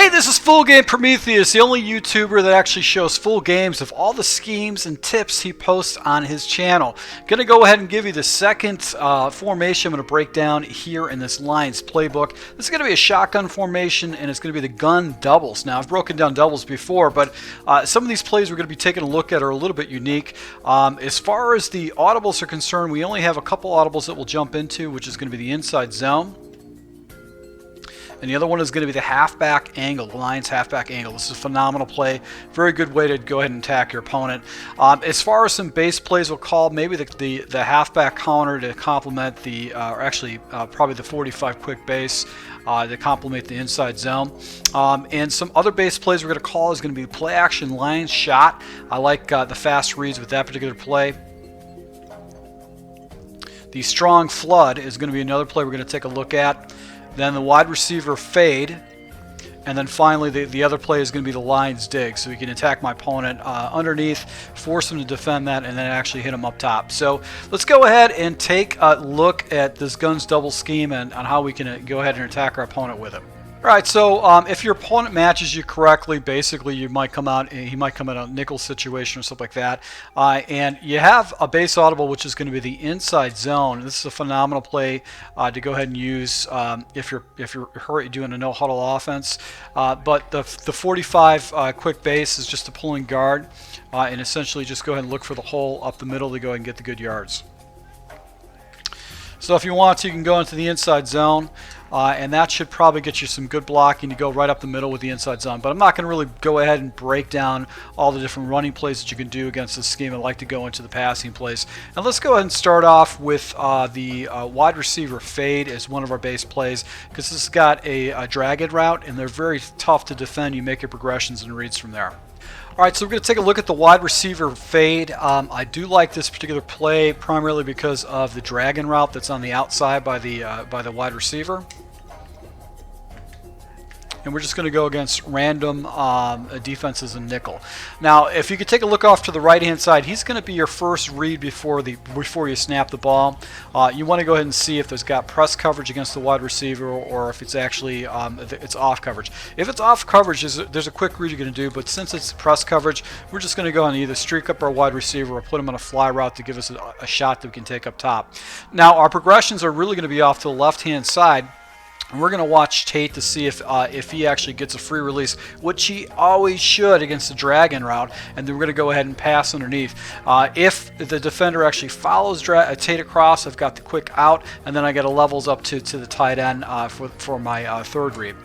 Hey, this is Full Game Prometheus, the only YouTuber that actually shows full games of all the schemes and tips he posts on his channel. Gonna go ahead and give you the second formation I'm gonna break down here in this Lions playbook. This is gonna be a shotgun formation, and it's gonna be the gun doubles. Now, I've broken down doubles before, but some of these plays we're gonna be taking a look at are a little bit unique. As far as the audibles are concerned, we only have a couple audibles that we'll jump into, which is gonna be the inside zone. And the other one is going to be the halfback angle, the Lions halfback angle. This is a phenomenal play. Very good way to go ahead and attack your opponent. As far as some base plays, we'll call maybe the halfback counter to complement the, probably the 45 quick base to complement the inside zone. And some other base plays we're going to call is going to be play action Lions shot. I like the fast reads with that particular play. The strong flood is going to be another play we're going to take a look at. Then the wide receiver fade, and then finally the other play is going to be the Lions dig, so we can attack my opponent underneath, force him to defend that, and then actually hit him up top. So let's go ahead and take a look at this guns double scheme and on how we can go ahead and attack our opponent with it. Alright, so if your opponent matches you correctly, basically he might come out a nickel situation or something like that. And you have a base audible, which is going to be the inside zone. This is a phenomenal play to go ahead and use if you're doing a no huddle offense. But the 45 quick base is just a pulling guard, and essentially just go ahead and look for the hole up the middle to go ahead and get the good yards. So if you want to, you can go into the inside zone, and that should probably get you some good blocking to go right up the middle with the inside zone. But I'm not going to really go ahead and break down all the different running plays that you can do against this scheme. I like to go into the passing plays. And let's go ahead and start off with the wide receiver fade as one of our base plays, because this has got a dragon route, and they're very tough to defend. You make your progressions and reads from there. Alright, so we're going to take a look at the wide receiver fade. I do like this particular play primarily because of the dragon route that's on the outside by the wide receiver. And we're just going to go against random defenses in nickel. Now, if you could take a look off to the right-hand side, he's going to be your first read before you snap the ball. You want to go ahead and see if there's got press coverage against the wide receiver, or if it's actually it's off coverage. If it's off coverage, there's a quick read you're going to do, but since it's press coverage, we're just going to go and either streak up our wide receiver or put him on a fly route to give us a shot that we can take up top. Now, our progressions are really going to be off to the left-hand side. And we're going to watch Tate to see if he actually gets a free release, which he always should against the dragon route, and then we're going to go ahead and pass underneath. If the defender actually follows Tate across, I've got the quick out, and then I get a levels up to the tight end for my third read.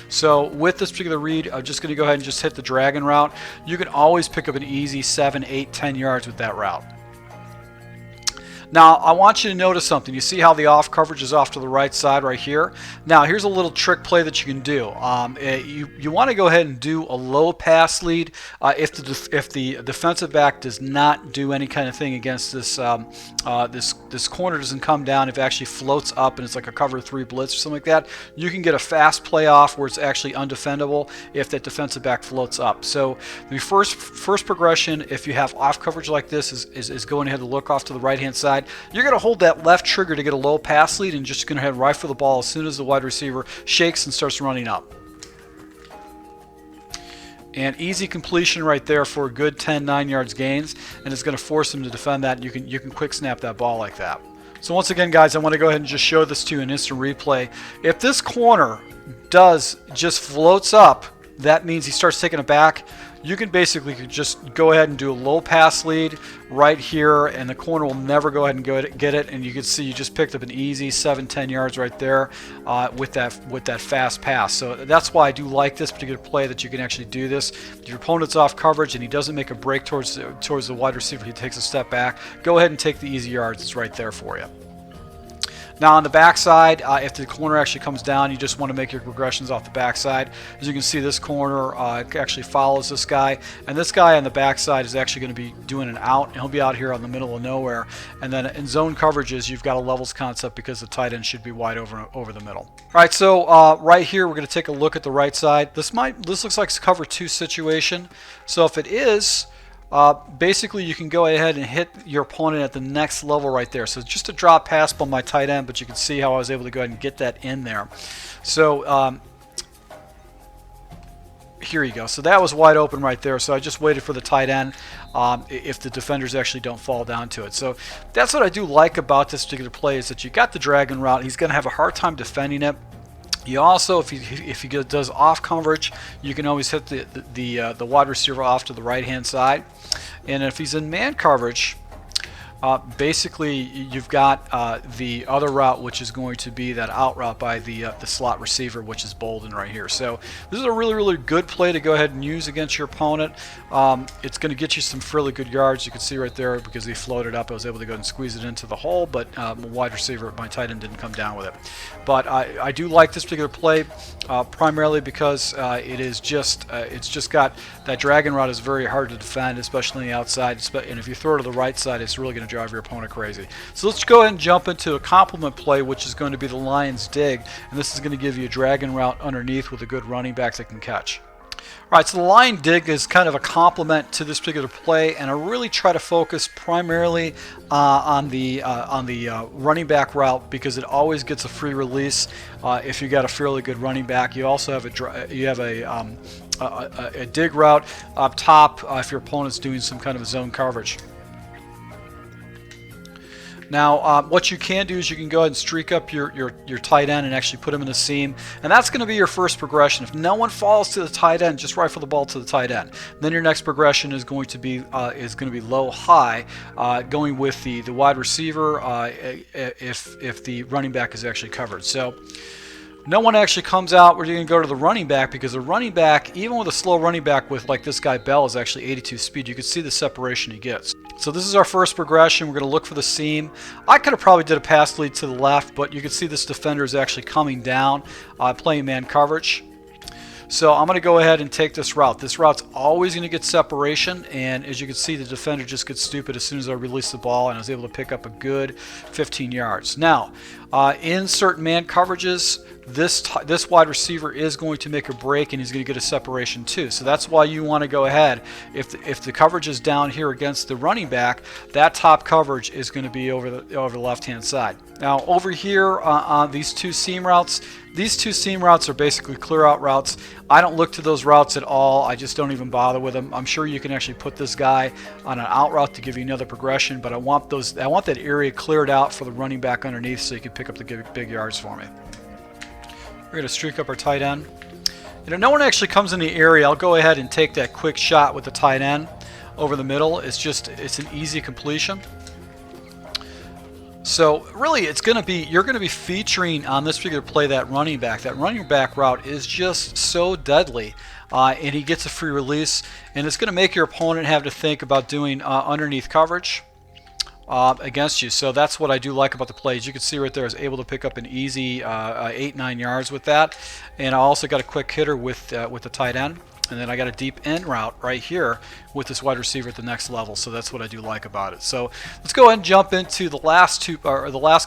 So with this particular read, I'm just going to go ahead and just hit the dragon route. You can always pick up an easy 7, 8, 10 yards with that route. Now, I want you to notice something. You see how the off coverage is off to the right side right here? Now, here's a little trick play that you can do. You want to go ahead and do a low pass lead if the defensive back does not do any kind of thing against this this corner doesn't come down. If it actually floats up and it's like a cover 3 blitz or something like that, you can get a fast play off where it's actually undefendable if that defensive back floats up. So the first progression, if you have off coverage like this, is going ahead to look off to the right hand side. You're going to hold that left trigger to get a low pass lead, and just going to head right for the ball as soon as the wide receiver shakes and starts running up. And easy completion right there for a good 10, 9 yards gains, and it's going to force him to defend that. And you can quick snap that ball like that. So once again, guys, I want to go ahead and just show this to you in instant replay. If this corner just floats up, that means he starts taking it back. You can basically just go ahead and do a low pass lead right here, and the corner will never go ahead and get it. And you can see you just picked up an easy 7, 10 yards right there with that fast pass. So that's why I do like this particular play, that you can actually do this. If your opponent's off coverage and he doesn't make a break towards the wide receiver, he takes a step back. Go ahead and take the easy yards. It's right there for you. Now on the backside, if the corner actually comes down, you just want to make your progressions off the backside. As you can see, this corner actually follows this guy, and this guy on the backside is actually going to be doing an out, and he'll be out here on the middle of nowhere. And then in zone coverages, you've got a levels concept because the tight end should be wide over the middle. All right, so right here we're going to take a look at the right side. This looks like a cover 2 situation. So if it is, basically you can go ahead and hit your opponent at the next level right there. So just a drop pass by my tight end, but you can see how I was able to go ahead and get that in there. So Here you go. So that was wide open right there. So I just waited for the tight end if the defenders actually don't fall down to it. So that's what I do like about this particular play, is that you got the dragon route. He's going to have a hard time defending it. You also, if he does off coverage, you can always hit the wide receiver off to the right hand side. And if he's in man coverage, basically you've got the other route, which is going to be that out route by the slot receiver, which is bolded right here. So this is a really good play to go ahead and use against your opponent. It's going to get you some fairly good yards. You can see right there, because he floated up, I was able to go ahead and squeeze it into the hole, but my wide receiver, my tight end, didn't come down with it. But I do like this particular play primarily because it's just got that dragon route is very hard to defend, especially on the outside, and if you throw it to the right side, it's really going to drive your opponent crazy. So let's go ahead and jump into a complement play, which is going to be the Lions dig, and this is going to give you a dragon route underneath with a good running back that can catch. Alright, so the line dig is kind of a complement to this particular play, and I really try to focus primarily on the running back route, because it always gets a free release if you got a fairly good running back. You also have a dig route up top if your opponent's doing some kind of zone coverage. Now, what you can do is you can go ahead and streak up your tight end and actually put him in the seam, and that's going to be your first progression. If no one falls to the tight end, just rifle the ball to the tight end. Then your next progression is going to be low high, going with the wide receiver if the running back is actually covered. So no one actually comes out where you're going to go to the running back, because the running back, even with a slow running back with like this guy Bell, is actually 82 speed. You can see the separation he gets. So this is our first progression. We're going to look for the seam. I could have probably did a pass lead to the left, but you can see this defender is actually coming down, playing man coverage. So I'm going to go ahead and take this route. This route's always going to get separation, and as you can see, the defender just gets stupid as soon as I release the ball, and I was able to pick up a good 15 yards. Now, in certain man coverages, this wide receiver is going to make a break, and he's going to get a separation too. So that's why you want to go ahead. If the coverage is down here against the running back, that top coverage is going to be over the left-hand side. Now over here on these two seam routes, are basically clear out routes. I don't look to those routes at all. I just don't even bother with them. I'm sure you can actually put this guy on an out route to give you another progression, but I want that area cleared out for the running back underneath, so you can pick up the big yards for me. We're going to streak up our tight end. And if no one actually comes in the area, I'll go ahead and take that quick shot with the tight end over the middle. It's an easy completion. So really, you're going to be featuring on this particular play that running back. That running back route is just so deadly, and he gets a free release, and it's going to make your opponent have to think about doing underneath coverage against you. So that's what I do like about the play. As you can see right there, I was able to pick up an easy 8-9 yards with that, and I also got a quick hitter with the tight end. And then I got a deep end route right here with this wide receiver at the next level. So that's what I do like about it. So let's go ahead and jump into the last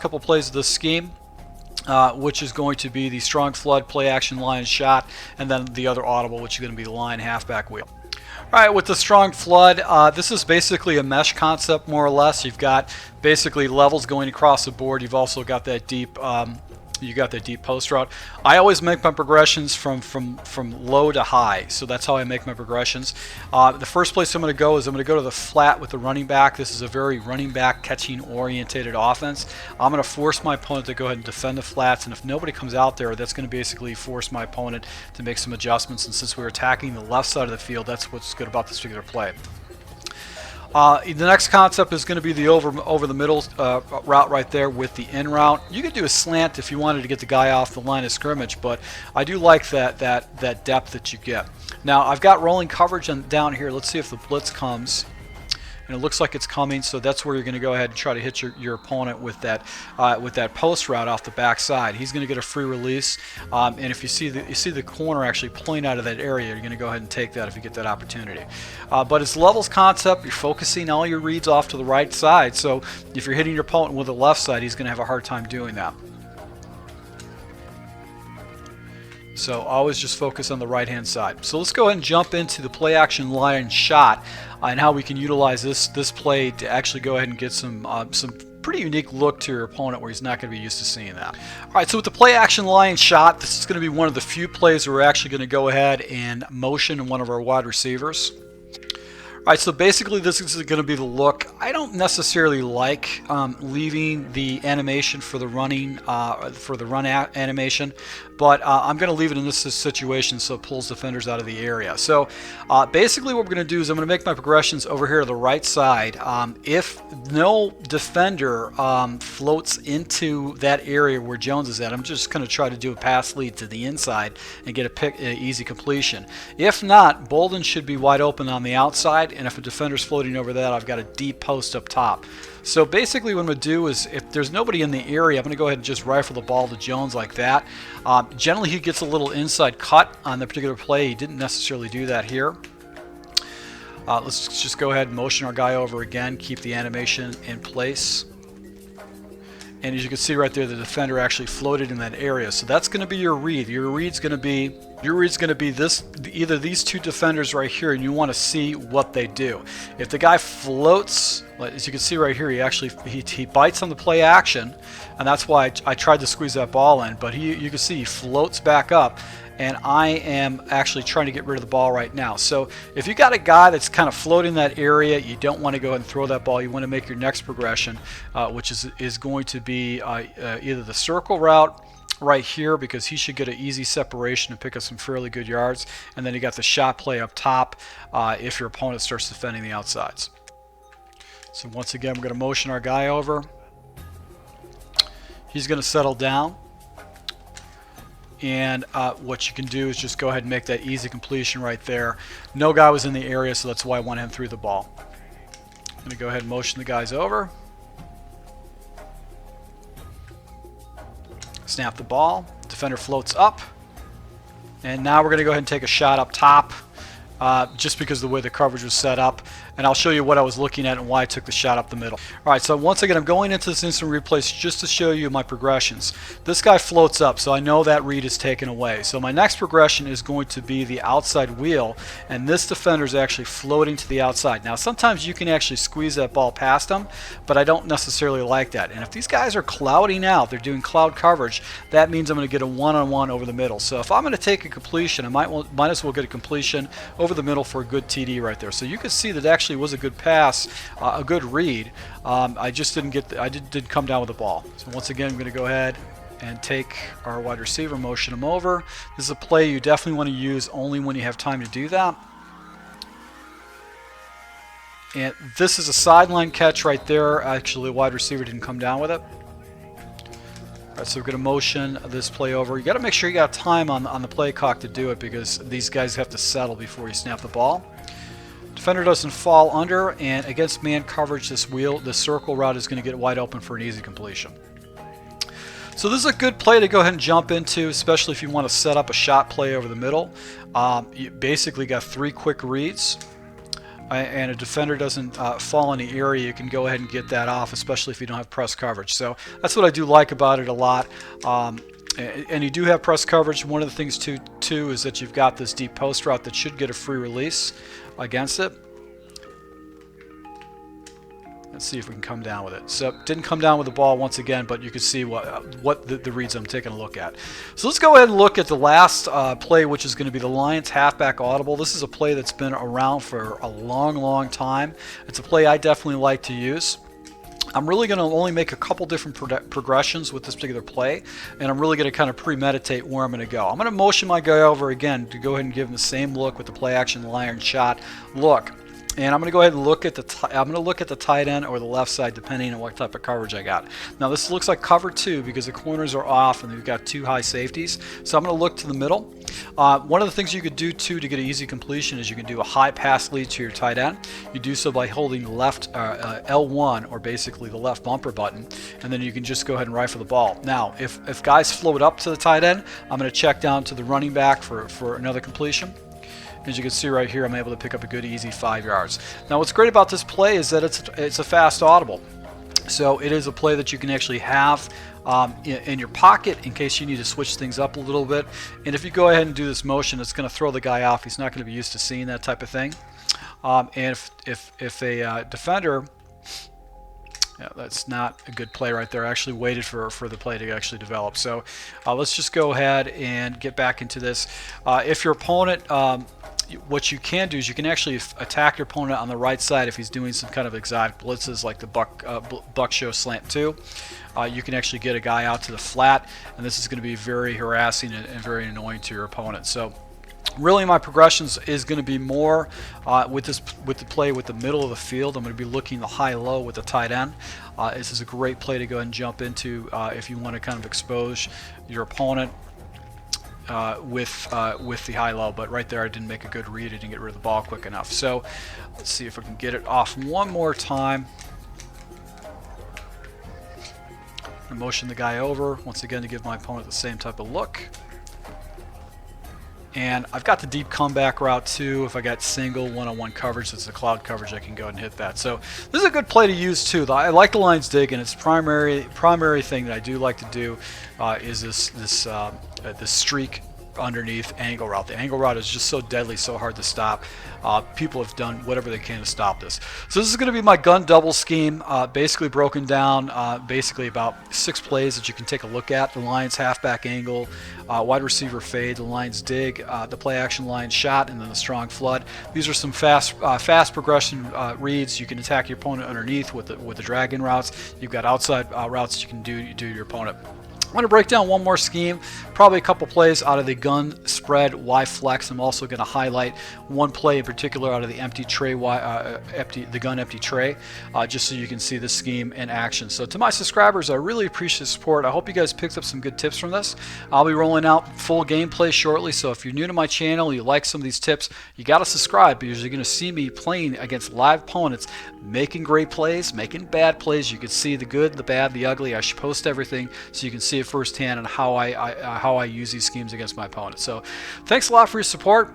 couple plays of this scheme, which is going to be the strong flood, play action, line shot, and then the other audible, which is going to be the line halfback wheel. All right, with the strong flood, this is basically a mesh concept, more or less. You've got basically levels going across the board. You've also got that deep post route. I always make my progressions from low to high, so that's how I make my progressions. The first place I'm going to go to the flat with the running back. This is a very running back catching orientated offense. I'm going to force my opponent to go ahead and defend the flats, and if nobody comes out there, that's going to basically force my opponent to make some adjustments. And since we're attacking the left side of the field, that's what's good about this particular play. The next concept is going to be the over the middle route right there with the in route. You could do a slant if you wanted to get the guy off the line of scrimmage, but I do like that depth that you get. Now I've got rolling coverage down here. Let's see if the blitz comes. And it looks like it's coming, so that's where you're going to go ahead and try to hit your opponent with that post route off the backside. He's going to get a free release, and if you see the corner actually pulling out of that area, you're going to go ahead and take that if you get that opportunity. But it's levels concept. You're focusing all your reads off to the right side, so if you're hitting your opponent with the left side, he's going to have a hard time doing that. So always just focus on the right hand side. So let's go ahead and jump into the play action line shot and how we can utilize this play to actually go ahead and get some pretty unique look to your opponent where he's not going to be used to seeing that. All right, so with the play action line shot, this is going to be one of the few plays where we're actually going to go ahead and motion one of our wide receivers. All right, so basically this is going to be the look. I don't necessarily like leaving the animation for the running, animation, but I'm going to leave it in this situation so it pulls defenders out of the area. So basically what we're going to do is I'm going to make my progressions over here to the right side. If no defender floats into that area where Jones is at, I'm just going to try to do a pass lead to the inside and get an easy completion. If not, Bolden should be wide open on the outside, and if a defender's floating over that, I've got a deep post up top. So basically what I'm going to do is, if there's nobody in the area, I'm going to go ahead and just rifle the ball to Jones like that. Generally he gets a little inside cut on the particular play. He didn't necessarily do that here. Let's just go ahead and motion our guy over again, keep the animation in place. And as you can see right there, the defender actually floated in that area. So that's going to be your read. Your read's going to be this, either these two defenders right here, and you want to see what they do. If the guy floats, as you can see right here, he bites on the play action, and that's why I tried to squeeze that ball in. But you can see he floats back up, and I am actually trying to get rid of the ball right now. So if you got a guy that's kind of floating in that area, you don't want to go ahead and throw that ball. You want to make your next progression, which is going to be either the circle route right here, because he should get an easy separation and pick up some fairly good yards, and then you got the shot play up top if your opponent starts defending the outsides. So once again, we're going to motion our guy over. He's going to settle down. And what you can do is just go ahead and make that easy completion right there. No guy was in the area, so that's why I want him through the ball. I'm going to go ahead and motion the guys over. Snap the ball. Defender floats up. And now we're going to go ahead and take a shot up top, just because of the way the coverage was set up. And I'll show you what I was looking at and why I took the shot up the middle. All right, so once again, I'm going into this instant replay just to show you my progressions. This guy floats up, so I know that read is taken away. So my next progression is going to be the outside wheel, and this defender is actually floating to the outside. Now, sometimes you can actually squeeze that ball past him, but I don't necessarily like that. And if these guys are clouding out, they're doing cloud coverage, that means I'm going to get a one-on-one over the middle. So if I'm going to take a completion, I might as well get a completion over the middle for a good TD right there. So you can see that actually was a good pass, a good read. I just didn't come down with the ball. So once again, I'm going to go ahead and take our wide receiver, motion him over. This is a play you definitely want to use only when you have time to do that. And this is a sideline catch right there. Actually, the wide receiver didn't come down with it. All right, so we're going to motion this play over. You got to make sure you got time on the play clock to do it, because these guys have to settle before you snap the ball. Defender doesn't fall under, and against man coverage, this circle route is going to get wide open for an easy completion. So this is a good play to go ahead and jump into, especially if you want to set up a shot play over the middle. You basically got 3 quick reads, and a defender doesn't fall in the area. You can go ahead and get that off, especially if you don't have press coverage. So that's what I do like about it a lot. And you do have press coverage. One of the things too is that you've got this deep post route that should get a free release against it. Let's see if we can come down with it. So didn't come down with the ball once again, but you can see what the reads I'm taking a look at. So let's go ahead and look at the last play, which is going to be the Lions halfback audible. This is a play that's been around for a long time. It's a play I definitely like to use. I'm really going to only make a couple different progressions with this particular play, and I'm really going to kind of premeditate where I'm going to go. I'm going to motion my guy over again to go ahead and give him the same look with the play action iron shot look. And I'm going to go ahead and look at the tight end or the left side, depending on what type of coverage I got. Now this looks like cover 2 because the corners are off and we've got 2 high safeties. So I'm going to look to the middle. One of the things you could do too to get an easy completion is you can do a high pass lead to your tight end. You do so by holding the left L1, or basically the left bumper button, and then you can just go ahead and rifle the ball. Now if guys float up to the tight end, I'm going to check down to the running back for another completion. As you can see right here, I'm able to pick up a good easy 5 yards. Now what's great about this play is that it's a fast audible. So it is a play that you can actually have in your pocket in case you need to switch things up a little bit. And if you go ahead and do this motion, it's going to throw the guy off. He's not going to be used to seeing that type of thing. And if a defender, Yeah, that's not a good play right there. I actually waited for the play to actually develop. So let's just go ahead and get back into this. If your opponent, what you can do is you can actually attack your opponent on the right side if he's doing some kind of exotic blitzes like the buck show slant 2. You can actually get a guy out to the flat, and this is going to be very harassing and very annoying to your opponent. So really my progressions is going to be more with the play with the middle of the field. I'm going to be looking the high-low with the tight end. This is a great play to go ahead and jump into if you want to kind of expose your opponent with the high-low. But right there I didn't make a good read. I didn't get rid of the ball quick enough. So let's see if I can get it off one more time. I motion the guy over once again to give my opponent the same type of look. And I've got the deep comeback route too. If I got single one-on-one coverage, that's the cloud coverage, I can go ahead and hit that. So this is a good play to use too. I like the lines dig, and its primary thing that I do like to do is this streak underneath angle route. The angle route is just so deadly, so hard to stop. People have done whatever they can to stop this. So this is going to be my gun double scheme, basically broken down, basically about 6 plays that you can take a look at. The Lions halfback angle, wide receiver fade, the Lions dig, the play action line shot, and then the strong flood. These are some fast progression reads. You can attack your opponent underneath with the dragon routes. You've got outside routes you can do to your opponent. I'm going to break down one more scheme, probably a couple plays out of the gun spread Y flex. I'm also going to highlight one play in particular out of the empty tray the gun empty tray, just so you can see the scheme in action. So to my subscribers, I really appreciate the support. I hope you guys picked up some good tips from this. I'll be rolling out full gameplay shortly, so if you're new to my channel, you like some of these tips, you got to subscribe, because you're going to see me playing against live opponents, making great plays, making bad plays. You can see the good, the bad, the ugly. I should post everything so you can see it firsthand on how I use these schemes against my opponents. So thanks a lot for your support,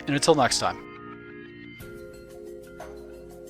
and until next time.